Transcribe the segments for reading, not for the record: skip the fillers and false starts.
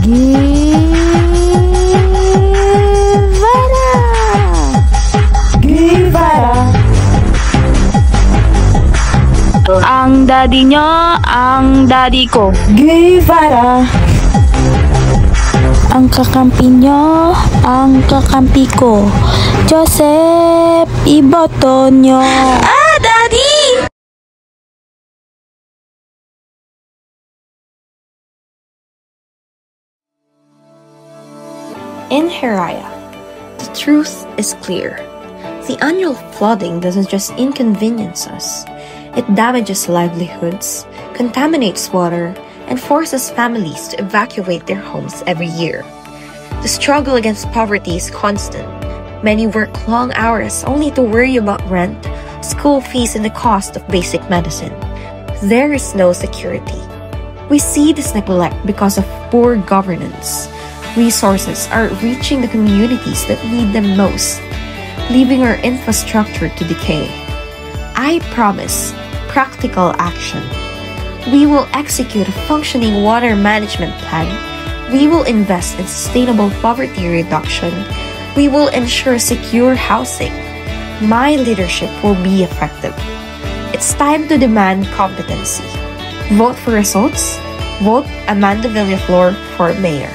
Guevara! Guevara! Ang daddy nyo, ang daddy ko. Guevara! Ang kakampi nyo, ang kakampi ko. Joseph, iboto nyo. Ah, daddy! In Hiraya, the truth is clear. The annual flooding doesn't just inconvenience us. It damages livelihoods, contaminates water, and forces families to evacuate their homes every year. The struggle against poverty is constant. Many work long hours only to worry about rent, school fees, and the cost of basic medicine. There is no security. We see this neglect because of poor governance. Resources aren't reaching the communities that need them most, leaving our infrastructure to decay. I promise practical action. We will execute a functioning water management plan. We will invest in sustainable poverty reduction. We will ensure secure housing. My leadership will be effective. It's time to demand competency. Vote for results. Vote Amanda Villaflor for mayor.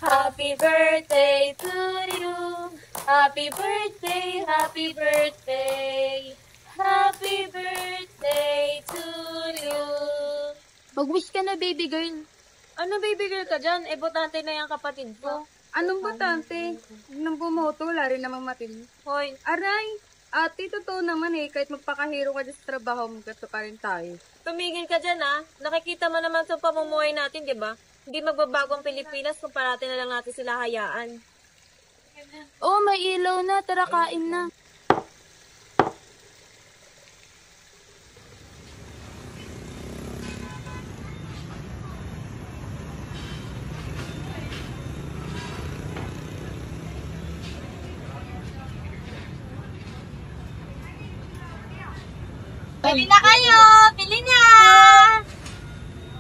Happy birthday to you. Happy birthday, happy birthday. Happy birthday to you. Mag-wish ka na, baby girl. Ano baby girl ka dyan? Eh, botante na yung kapatid ko. Anong botante? Huwag nang bumoto, wala rin namang matindi. Hoy, Aray, ate, totoo naman eh. Kahit magpakahiro ka dyan sa trabaho, magkato pa rin tayo. tumigil ka dyan ah. Nakikita mo naman sa pamumuhay natin, di ba? Hindi magbabago ang Pilipinas kung parati na lang natin sila hayaan. Oh, may ilaw na. Tara, kain na. Bili na kayo! Bili na!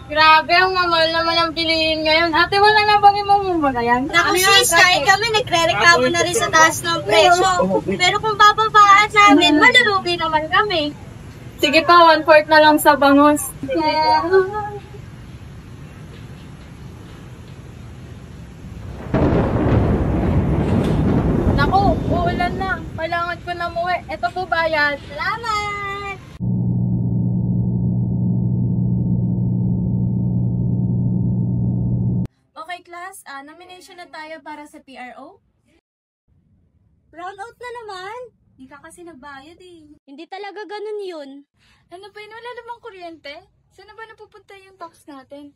Grabe, ang mamahal naman ang piliin ngayon. Ate, wala na bang imumura yan? Naku sis, kahit kami nagre-reklamo na rin sa taas ng presyo. Pero kung bababaan namin, malalugi naman kami. Sige pa, 1/4 na lang sa bangus. Naku, uulan na. Kailangan ko na muwi. Ito po bayad. Salamat! Okay, class. Nomination na tayo para sa PRO. Brown out na naman. Hindi ka kasi nagbayad eh. Hindi talaga ganun yun. Ano ba yun? Wala namang kuryente? Saan na ba napupunta yung tax natin?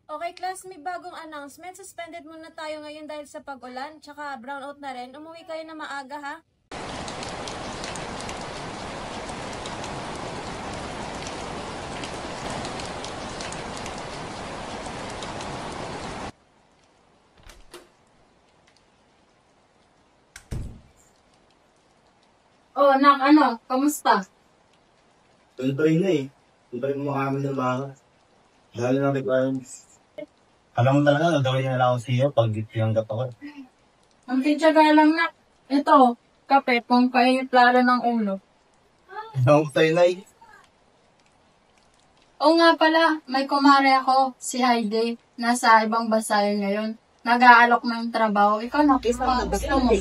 Okay, class, may bagong announcement. Suspended muna tayo ngayon dahil sa pag-ulan. Tsaka brownout na rin. Umuwi kayo na maaga, ha? Oh, nak, ano? Kamusta? Tuloy na eh. Tuloy mo kami ng mga. Dahil na requirements. Alam mo talaga, nagawin niya na lang ako sa iyo pag tinanggap ako. Ang titsaga lang, nak. Ito, kape, pang kainiplala ng ulo. Ano ko tayo na eh. Oo nga pala, may kumare ako, si Heidi. Nasa ibang bansa yun ngayon. Nag-aalok ng trabaho. Ikaw na, gusto mo.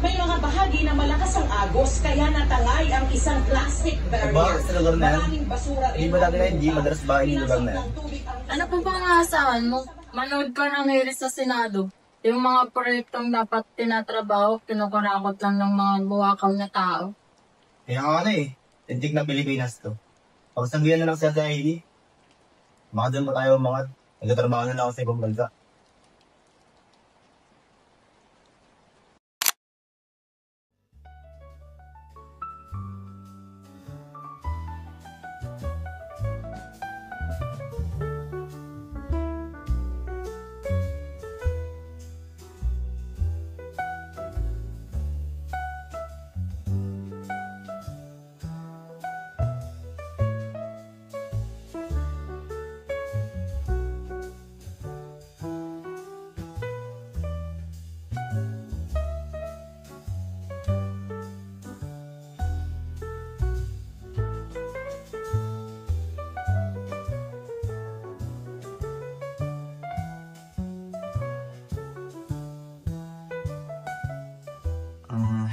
May mga bahagi na malakas ang agos, kaya natangay ang isang plastic barrier. Diba? Sa lugar na yan, Maraming basura hindi ba dati na hindi madalas bahay yung lugar na yan? Ano po bang aasahan mo? Manood ka ng hearing sa Senado. Yung mga proyektong dapat tinatrabaho, kinukurakot lang ng mga buwakaw na tao. Kaya nga na eh. Tintik na Pilipinas to. Pag sanggihan na lang siya sa ID, baka doon mo tayo mga nagtatrabaho na lang ako sa ibang bansa.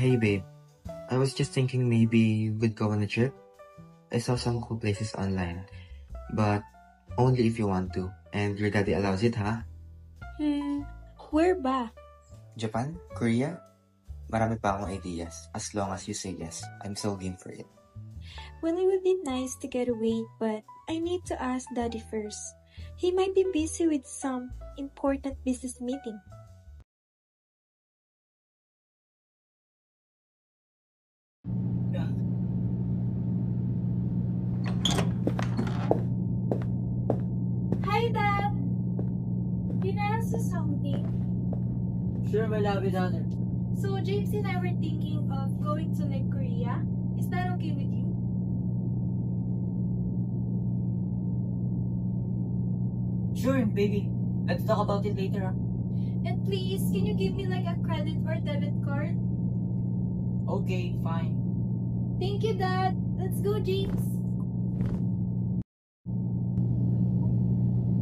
Hey babe. I was just thinking maybe we'd go on a trip. I saw some cool places online. But only if you want to. And your daddy allows it, huh? Where ba? Japan? Korea? Marami pa akong ideas. As long as you say yes, I'm so game for it. Well, it would be nice to get away, but I need to ask Daddy first. He might be busy with some important business meeting. Hi, Dad! Can I ask you something? Sure, my lovely daughter. So, James and I were thinking of going to Lake Korea. Is that okay with you? Sure, baby. Let's talk about it later, huh? And please, can you give me like a credit or debit card? Okay, fine. Thank you, Dad. Let's go, James.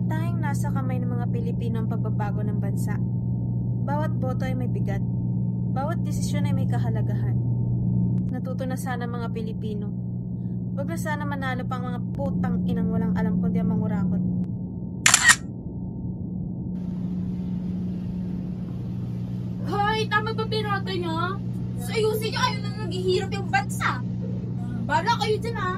Tanging nasa kamay ng mga Pilipino ang pagbabago ng bansa. Bawat boto ay may bigat. Bawat desisyon ay may kahalagahan. Natuto na sana mga Pilipino. Huwag na sana manalo pang mga putang inang walang alam kundi ang mangurakot. Hoy, tama ba pirata niya? So, ayusin niyo kayo na naghihirap yung bansa. Bala kayo dyan, ha?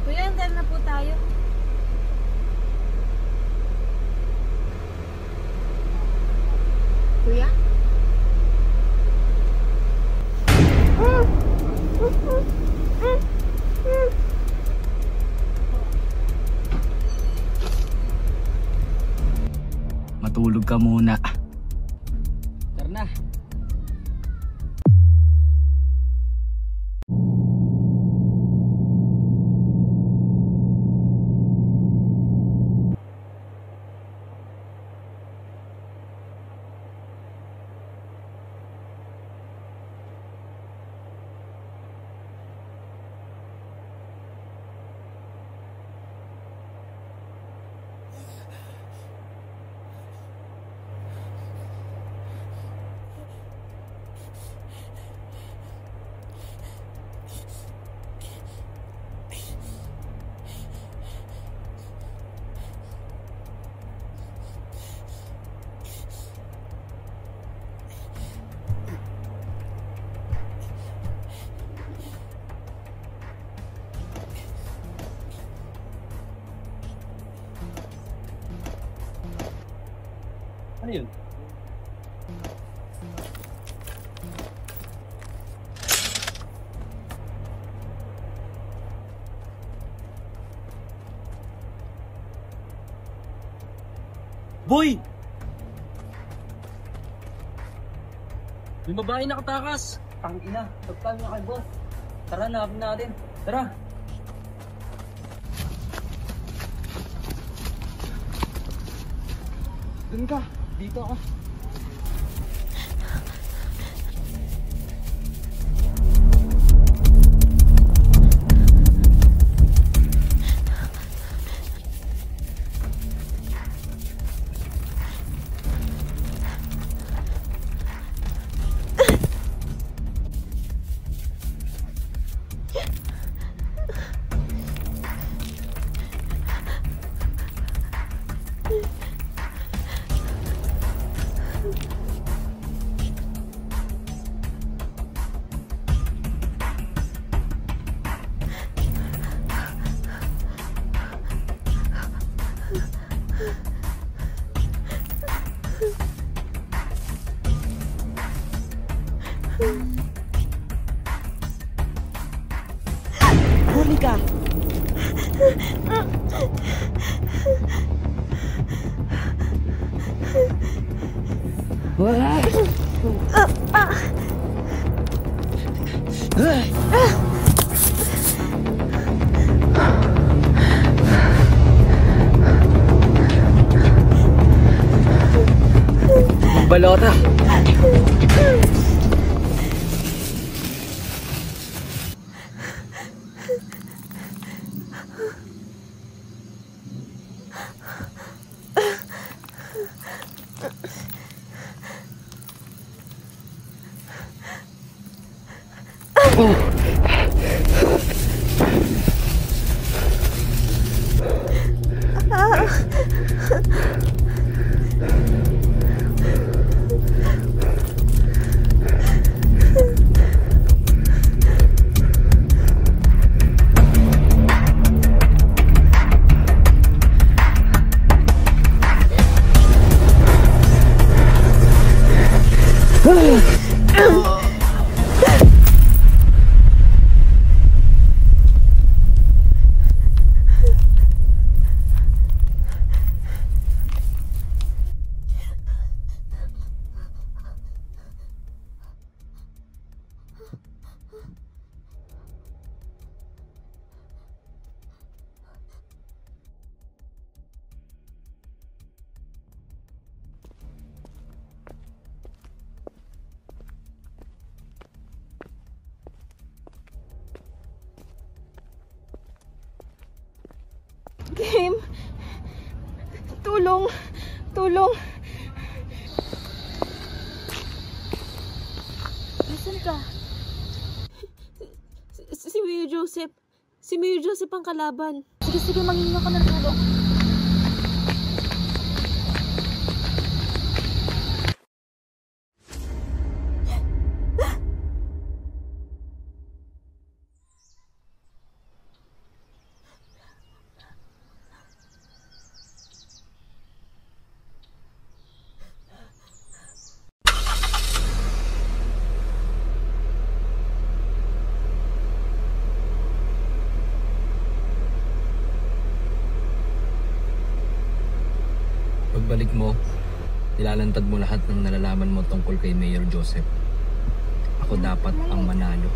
Kuya, andyan na po tayo. Kuya? Matulog ka muna. Tara na. Ano yun? Boy! Yung babae nakatakas. Tangina, tagpan niya kay boss. Tara, naapin natin. Tara! Dun ka, dito ako. Huli ka! Balota! Kim! Tulong! Tulong! Nasaan ka? Si Mayor Joseph. Si Mayor Joseph ang kalaban. Sige, maghinga ka ng tulong. Pagbalik mo, ilalantad mo lahat ng nalalaman mo tungkol kay Mayor Joseph. Ako dapat ang manalo.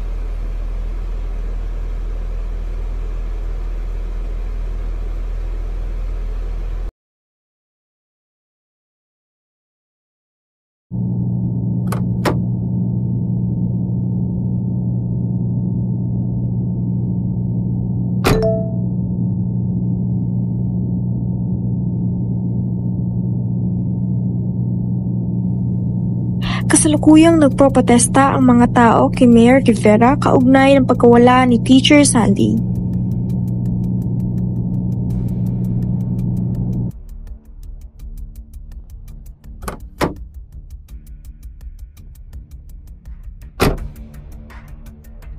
Kasalukuyang nagpropotesta ang mga tao kay Mayor Rivera kaugnay ng pagkawala ni Teacher Sandy.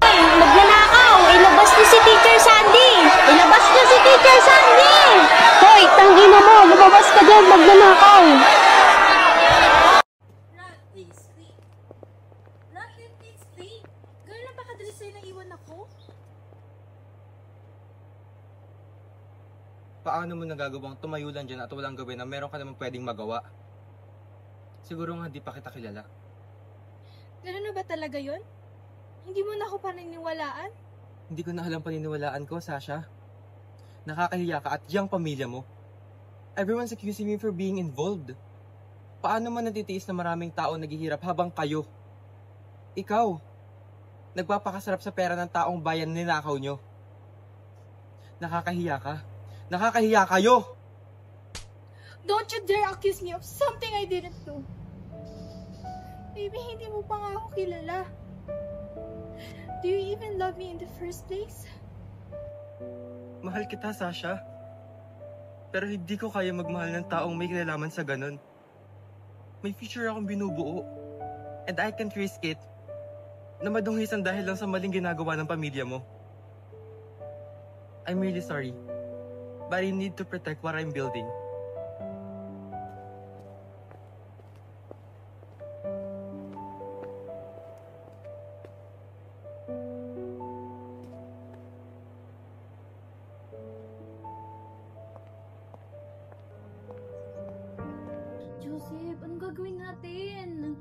Magnanakaw! Ilabas niyo si Teacher Sandy! Ilabas niyo si Teacher Sandy! Hoy, tangina mo! Lumabas ka dyan! Magnanakaw! Paano mo nagagawang tumayo lang dyan at walang gawin na meron ka naman pwedeng magawa? Siguro nga di pa kita kilala. Ganun na ba talaga yun? Hindi mo na ako paniniwalaan? Hindi ko na alam paniniwalaan ko, Sasha. Nakakahiya ka at yung pamilya mo. Everyone's accusing me for being involved. Paano man natitiis na maraming tao naghihirap habang kayo? Ikaw, nagpapakasarap sa pera ng taong bayan ninakaw nyo. Nakakahiya ka. Nakakahiya kayo! Don't you dare accuse me of something I didn't do. Maybe hindi mo pa nga ako kilala. Do you even love me in the first place? Mahal kita, Sasha. Pero hindi ko kaya magmahal ng taong may kinalaman sa ganun. May future akong binubuo. And I can't risk it na madunghisan dahil lang sa maling ginagawa ng pamilya mo. I'm really sorry. But I need to protect what I'm building. Joseph, anong gagawin natin?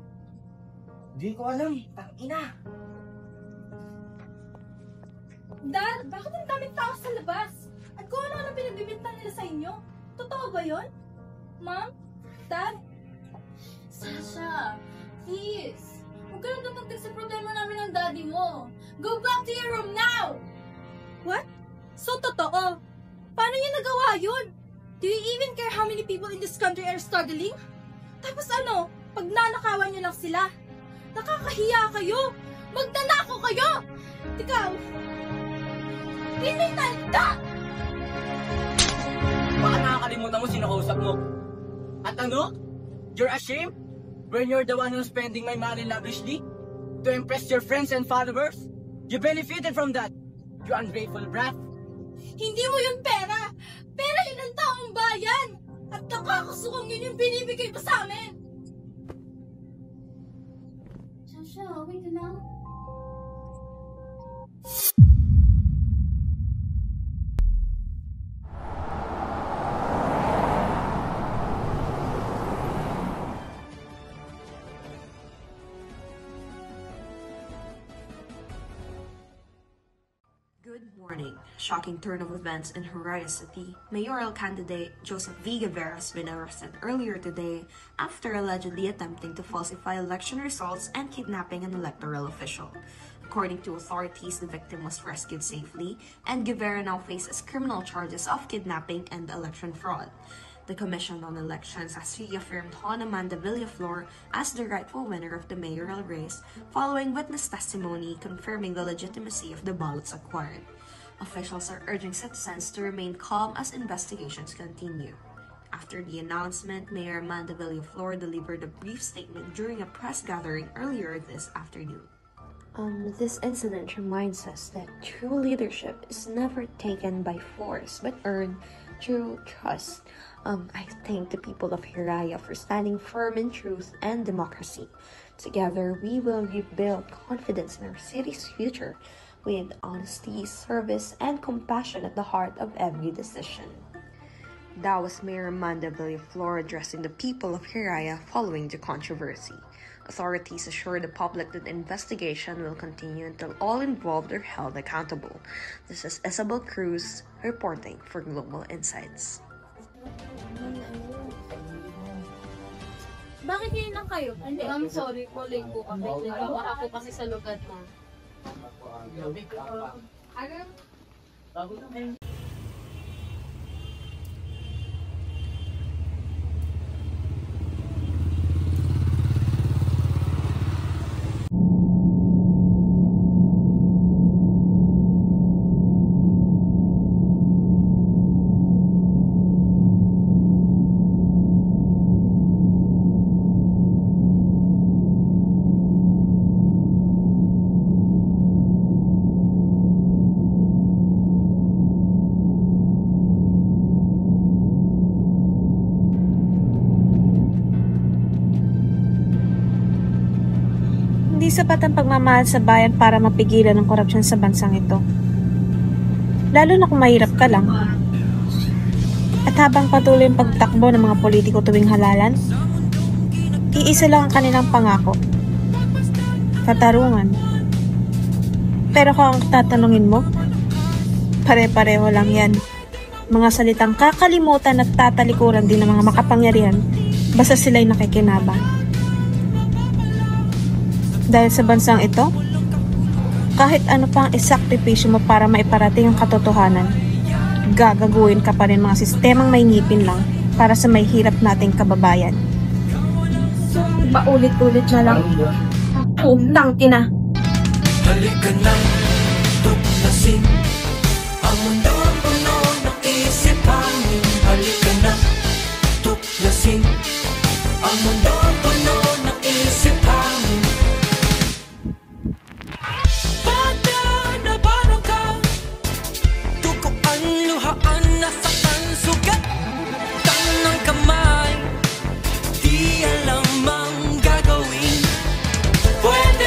Di ko alam. Tangina! Dad, bakit ang daming tao sa labas? At kung ano pinagbibintang nila sa inyo? Totoo ba yun? Mom? Dad? Sasha, please. Huwag ka lang dumagdag sa problema namin ng daddy mo. Go back to your room now! What? So totoo? Paano niya nagawa yun? Do you even care how many people in this country are struggling? Tapos ano, pag nanakawan niyo lang sila? Nakakahiya kayo! Magnanako kayo! ikaw, pinintay ka! Baka nakakalimutan mo sino kausap mo. At ano? You're ashamed? When you're the one who's spending my money lavishly? To impress your friends and followers? You benefited from that, you ungrateful brat. Hindi mo yun pera! Pera yun ang taong bayan! At nakakasukang yun yung binibigay mo sa amin! Sasha, wait ka lang. Good morning. Shocking turn of events in Hiraya City. Mayoral candidate Joseph V. Guevara has been arrested earlier today after allegedly attempting to falsify election results and kidnapping an electoral official. According to authorities, the victim was rescued safely, and Guevara now faces criminal charges of kidnapping and election fraud. The Commission on Elections has reaffirmed Juana Amanda Villaflor as the rightful winner of the mayoral race following witness testimony confirming the legitimacy of the ballots acquired. Officials are urging citizens to remain calm as investigations continue. After the announcement, Mayor Amanda Villaflor delivered a brief statement during a press gathering earlier this afternoon. This incident reminds us that true leadership is never taken by force but earned through trust. I thank the people of Hiraya for standing firm in truth and democracy. Together, we will rebuild confidence in our city's future with honesty, service, and compassion at the heart of every decision. That was Mayor Amanda Villaflor addressing the people of Hiraya following the controversy. Authorities assure the public that the investigation will continue until all involved are held accountable. This is Isabel Cruz reporting for Global Insights. Bakit ngayon lang kayo? Hindi, I'm sorry po, late po kami. Nagkawaka po kasi sa lugar na. Hindi sapat ang pagmamahal sa bayan para mapigilan ang korupsyon sa bansang ito. Lalo na kung mahirap ka lang. At habang patuloy ang pagtakbo ng mga politiko tuwing halalan, iisa lang ang kanilang pangako. Katarungan. Pero kung ang tatanungin mo, pare-pareho lang yan. Mga salitang kakalimutan at tatalikuran din ng mga makapangyarihan basta sila'y nakikinabang. Dahil sa bansang ito, kahit ano pang isakripisyo mo para maiparating ang katotohanan, gagaguhin ka pa rin mga sistemang may ngipin lang para sa may hirap nating kababayan. Paulit-ulit na lang. Utang tina. Halika na, tuklasin ang mundo ang puno ng isipan. Halika na, tuklasin ang mundo ang puno ng isipan. Nasaktan sugat ng kamay, di alam ang gagawin. Pwede